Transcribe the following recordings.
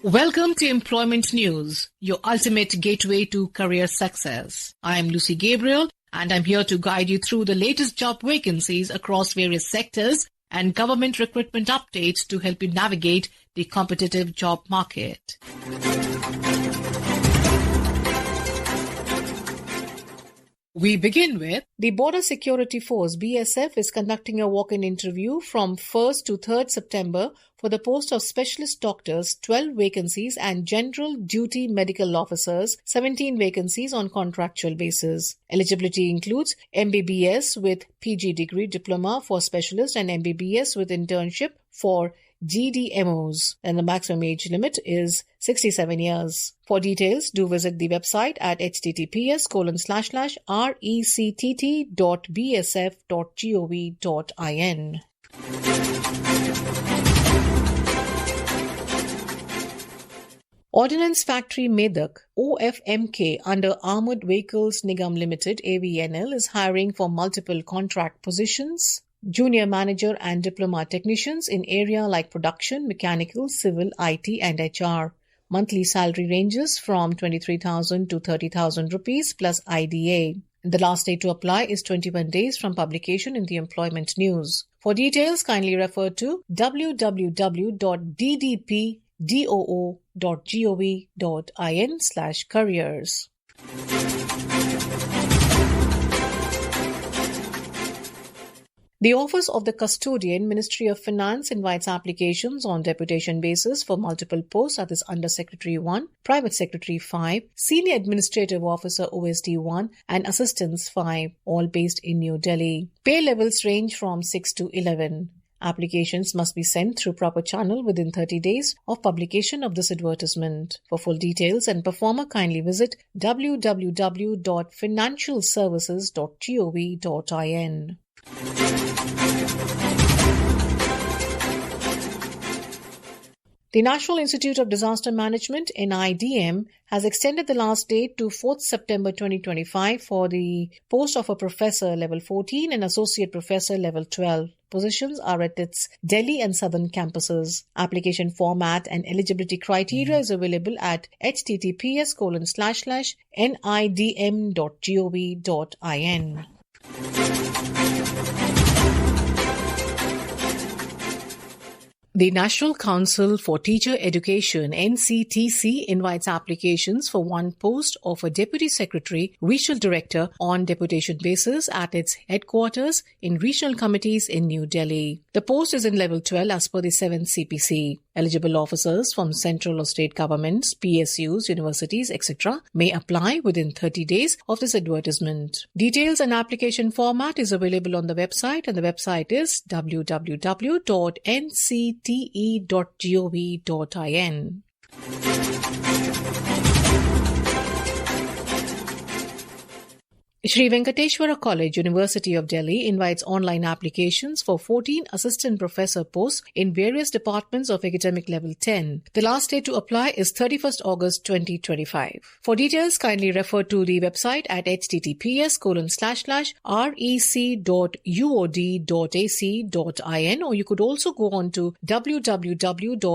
Welcome to Employment News, your ultimate gateway to career success. I am Lucy Gabriel, and I'm here to guide you through the latest job vacancies across various sectors and government recruitment updates to help you navigate the competitive job market. We begin with the Border Security Force BSF is conducting a walk-in interview from 1st to 3rd September for the post of specialist doctors, 12 vacancies, and general duty medical officers, 17 vacancies on contractual basis. Eligibility includes MBBS with PG degree diploma for specialist and MBBS with internship for GDMOs, and the maximum age limit is 67 years. For details, do visit the website at https://rectt.bsf.gov.in. Ordnance Factory Medak OFMK under Armored Vehicles Nigam Limited AVNL is hiring for multiple contract positions, junior manager and diploma technicians in area like production, mechanical, civil, IT and HR. Monthly salary ranges from 23,000 to 30,000 rupees plus IDA. The last day to apply is 21 days from publication in the Employment News. For details, kindly refer to www.ddpdoo.gov.in/careers. The Office of the Custodian, Ministry of Finance, invites applications on deputation basis for multiple posts, that is Under Secretary 1, Private Secretary 5, Senior Administrative Officer OSD 1 and Assistants 5, all based in New Delhi. Pay levels range from 6 to 11. Applications must be sent through proper channel within 30 days of publication of this advertisement. For full details and performer, kindly visit www.financialservices.gov.in. The National Institute of Disaster Management, NIDM, has extended the last date to 4th September 2025 for the post of a Professor Level 14 and Associate Professor Level 12. Positions are at its Delhi and Southern campuses. Application format and eligibility criteria is available at https://nidm.gov.in. The National Council for Teacher Education NCTC invites applications for one post of a Deputy Secretary, Regional Director on deputation basis at its headquarters in regional committees in New Delhi. The post is in level 12 as per the 7th CPC. Eligible officers from central or state governments, PSUs, universities, etc. may apply within 30 days of this advertisement. Details and application format is available on the website, and the website is www.ncte.gov.in. Sri Venkateshwara College, University of Delhi invites online applications for 14 assistant professor posts in various departments of academic level 10. The last day to apply is 31st August 2025. For details, kindly refer to the website at https://rec.uod.ac.in, or you could also go on to www.svc.ac.in.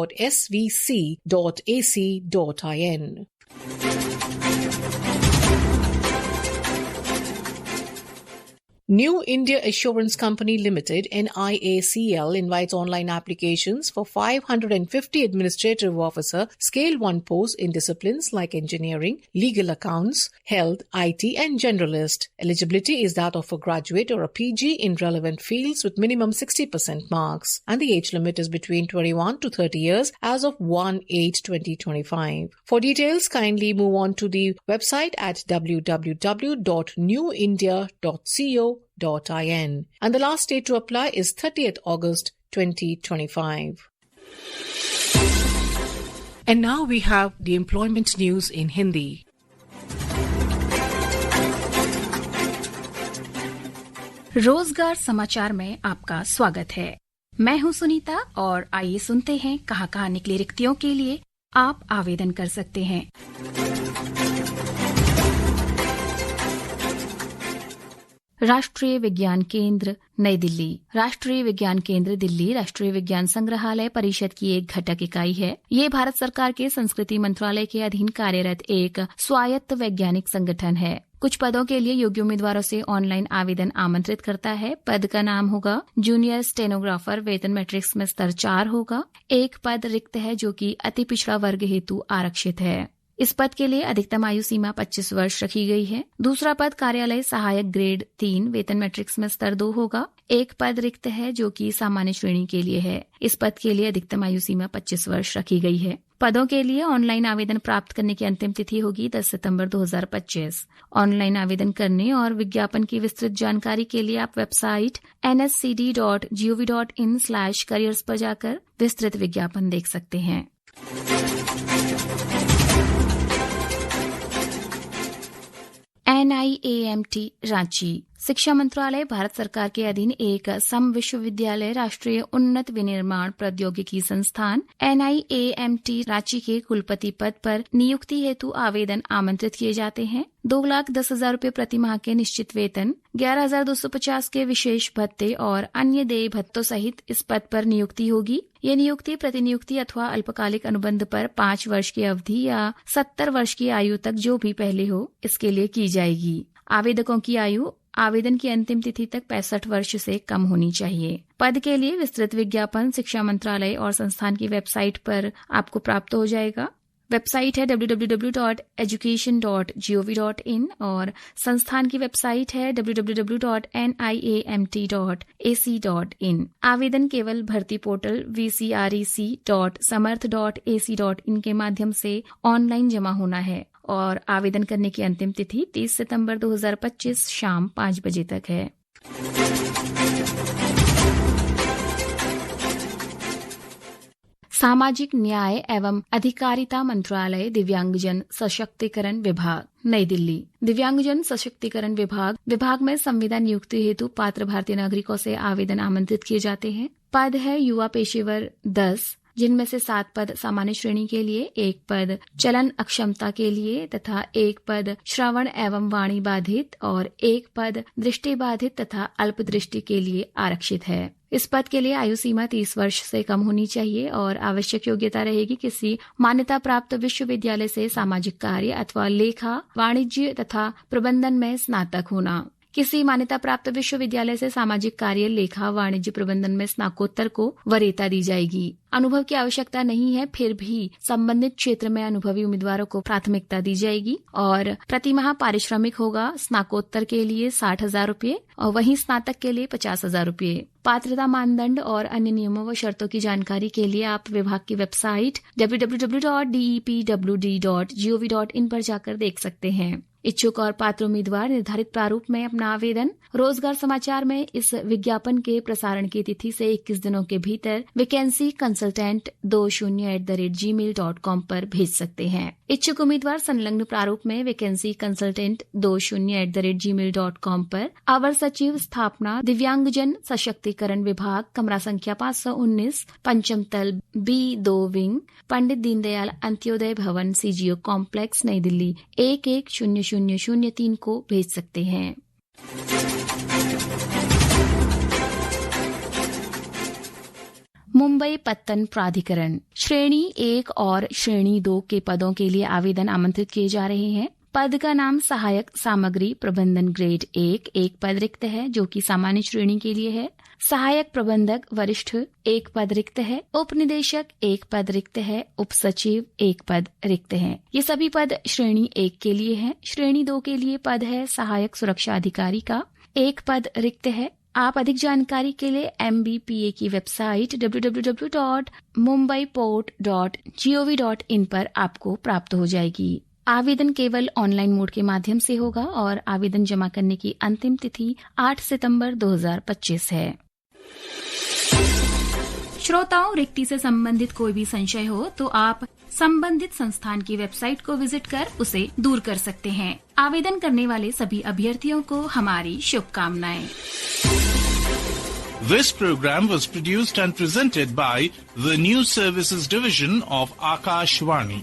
New India Assurance Company Limited NIACL invites online applications for 550 administrative officer scale 1 posts in disciplines like engineering, legal accounts, health, IT and generalist. Eligibility is that of a graduate or a PG in relevant fields with minimum 60% marks, and the age limit is between 21 to 30 years as of 1/8/2025. For details, kindly move on to the website at www.newindia.co.in, and the last date to apply is 30th August 2025. And now we have the employment news in Hindi. रोजगार समाचार में आपका स्वागत है। मैं हूं सुनीता और आइए सुनते हैं कहां निकली रिक्तियों के लिए आप आवेदन कर सकते हैं। राष्ट्रीय विज्ञान केंद्र नई दिल्ली। राष्ट्रीय विज्ञान केंद्र दिल्ली राष्ट्रीय विज्ञान संग्रहालय परिषद की एक घटक इकाई है। ये भारत सरकार के संस्कृति मंत्रालय के अधीन कार्यरत एक स्वायत्त वैज्ञानिक संगठन है। कुछ पदों के लिए योग्य उम्मीदवारों से ऑनलाइन आवेदन आमंत्रित करता है। पद का नाम होगा जूनियर स्टेनोग्राफर, वेतन मैट्रिक्स में स्तर 4 होगा। एक पद रिक्त है जो कि अति पिछड़ा वर्ग हेतु आरक्षित है। इस पद के लिए अधिकतम आयु सीमा 25 वर्ष रखी गई है। दूसरा पद कार्यालय सहायक ग्रेड 3, वेतन मैट्रिक्स में स्तर 2 होगा। एक पद रिक्त है जो कि सामान्य श्रेणी के लिए है। इस पद के लिए अधिकतम आयु सीमा 25 वर्ष रखी गई है। पदों के लिए ऑनलाइन आवेदन प्राप्त करने की अंतिम तिथि होगी 10 सितंबर 2025। ऑनलाइन आवेदन करने और विज्ञापन की विस्तृत जानकारी के लिए आप वेबसाइट nscd.gov.in/careers पर जाकर विस्तृत विज्ञापन देख सकते हैं। NIAMT रांची। शिक्षा मंत्रालय भारत सरकार के अधीन एक सम विश्वविद्यालय राष्ट्रीय उन्नत विनिर्माण प्रौद्योगिकी संस्थान NIAMT रांची के कुलपति पद पर नियुक्ति हेतु आवेदन आमंत्रित किए जाते हैं। 2,10,000 रूपए प्रति माह के निश्चित वेतन, 11,250 के विशेष भत्ते और अन्य देय भत्तों सहित इस पद पर नियुक्ति होगी। ये नियुक्ति प्रतिनियुक्ति अथवा अल्पकालिक अनुबंध पर 5 वर्ष की अवधि या 70 वर्ष की आयु तक जो भी पहले हो इसके लिए की जाएगी। आवेदकों की आयु आवेदन की अंतिम तिथि तक 65 वर्ष से कम होनी चाहिए। पद के लिए विस्तृत विज्ञापन शिक्षा मंत्रालय और संस्थान की वेबसाइट पर आपको प्राप्त हो जाएगा। वेबसाइट है www.education.gov.in और संस्थान की वेबसाइट है www.niamt.ac.in। आवेदन केवल भर्ती पोर्टल vcrec.samarth.ac.in के माध्यम से ऑनलाइन जमा होना है और आवेदन करने की अंतिम तिथि 30 सितंबर 2025 शाम 5 बजे तक है। सामाजिक न्याय एवं अधिकारिता मंत्रालय दिव्यांगजन सशक्तिकरण विभाग नई दिल्ली। दिव्यांगजन सशक्तिकरण विभाग में संविदा नियुक्ति हेतु पात्र भारतीय नागरिकों से आवेदन आमंत्रित किए जाते हैं। पद है युवा पेशेवर 10, जिनमें से 7 पद सामान्य श्रेणी के लिए, 1 पद चलन अक्षमता के लिए तथा 1 पद श्रवण एवं वाणी बाधित और 1 पद दृष्टि बाधित तथा अल्प दृष्टि के लिए आरक्षित है। इस पद के लिए आयु सीमा 30 वर्ष से कम होनी चाहिए और आवश्यक योग्यता रहेगी किसी मान्यता प्राप्त विश्वविद्यालय से सामाजिक कार्य अथवा लेखा, वाणिज्य तथा प्रबंधन में स्नातक होना। किसी मान्यता प्राप्त विश्वविद्यालय से सामाजिक कार्य, लेखा, वाणिज्य प्रबंधन में स्नातकोत्तर को वरीयता दी जाएगी। अनुभव की आवश्यकता नहीं है, फिर भी संबंधित क्षेत्र में अनुभवी उम्मीदवारों को प्राथमिकता दी जाएगी और प्रतिमाह पारिश्रमिक होगा स्नातकोत्तर के लिए 60,000 रूपए और वहीं स्नातक के लिए 50,000 रूपए। पात्रता मानदंड और अन्य नियमों व शर्तों की जानकारी के लिए आप विभाग की वेबसाइट www.depwd.gov.in पर जाकर देख सकते हैं। इच्छुक और पात्र उम्मीदवार निर्धारित प्रारूप में अपना आवेदन रोजगार समाचार में इस विज्ञापन के प्रसारण की तिथि से 21 दिनों के भीतर वैकेंसी कंसल्टेंट 20@gmail.com पर भेज सकते हैं। इच्छुक उम्मीदवार संलग्न प्रारूप में वैकेंसी कंसल्टेंट 20@gmail.com पर अवर सचिव स्थापना दिव्यांगजन सशक्तिकरण विभाग, कमरा संख्या 519, पंचम तल B2 विंग, पंडित दीनदयाल अंत्योदय भवन, CGO कॉम्प्लेक्स, नई दिल्ली 110003 को भेज सकते हैं। मुंबई पत्तन प्राधिकरण श्रेणी 1 और श्रेणी 2 के पदों के लिए आवेदन आमंत्रित किए जा रहे हैं। पद का नाम सहायक सामग्री प्रबंधन ग्रेड 1, 1 पद रिक्त है जो कि सामान्य श्रेणी के लिए है। सहायक प्रबंधक वरिष्ठ 1 पद रिक्त है। उप निदेशक 1 पद रिक्त है। उप सचिव 1 पद रिक्त है। ये सभी पद श्रेणी 1 के लिए है। श्रेणी 2 के लिए पद है सहायक सुरक्षा अधिकारी का, 1 पद रिक्त है। आप अधिक जानकारी के लिए MBPA की वेबसाइट www.mumbaiport.gov.in पर आपको प्राप्त हो जाएगी। आवेदन केवल ऑनलाइन मोड के माध्यम से होगा और आवेदन जमा करने की अंतिम तिथि 8 सितंबर 2025 है। श्रोताओं, रिक्ति से संबंधित कोई भी संशय हो तो आप संबंधित संस्थान की वेबसाइट को विजिट कर उसे दूर कर सकते हैं। आवेदन करने वाले सभी अभ्यर्थियों को हमारी शुभकामनाएं। This program was produced and presented by the News Services Division of Akashvani.